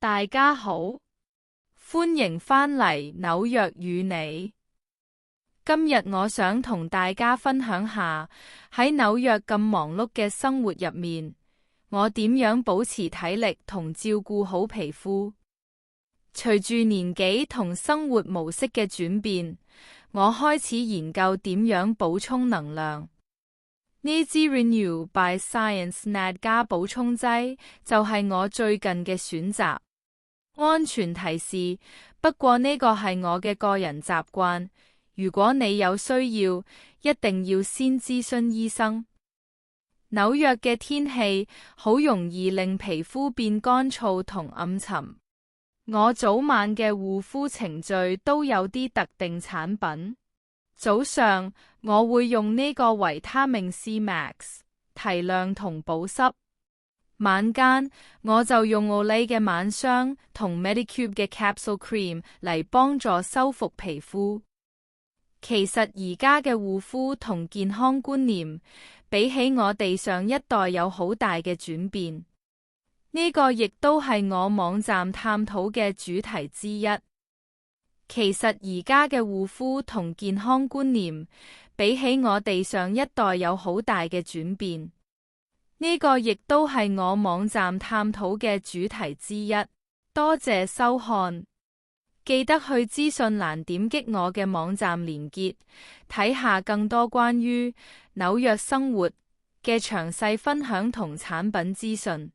大家好，歡迎返嚟紐約與你。今日我想同大家分享下喺紐約咁忙碌嘅生活入面，我點樣保持體力同照顧好皮膚。隨住年紀同生活模式嘅轉變，我開始研究點樣補充能量。呢支 Renew by Science NAD 加補充劑就係我最近嘅選擇。安全提示，不過呢個係我嘅個人習慣。如果你有需要，一定要先諮詢醫生。紐約嘅天氣好容易令皮膚變乾燥同暗沉。我早晚嘅護膚程序都有啲特定產品。早上我會用呢個維他命 C Max 提亮同保濕。晚間我就用 Olay 嘅晚霜同 Medicube 嘅 Capsule Cream 嚟幫助修復皮膚。其實而家嘅護膚同健康觀念，比起我哋上一代有好大嘅轉變。呢個亦都係我網站探討嘅主題之一。其實而家嘅護膚同健康觀念，比起我哋上一代有好大嘅轉變。呢個亦都係我網站探討嘅主題之一。多謝收看，記得去資訊欄點擊我嘅網站連結，睇下更多關於紐約生活嘅詳細分享同產品資訊。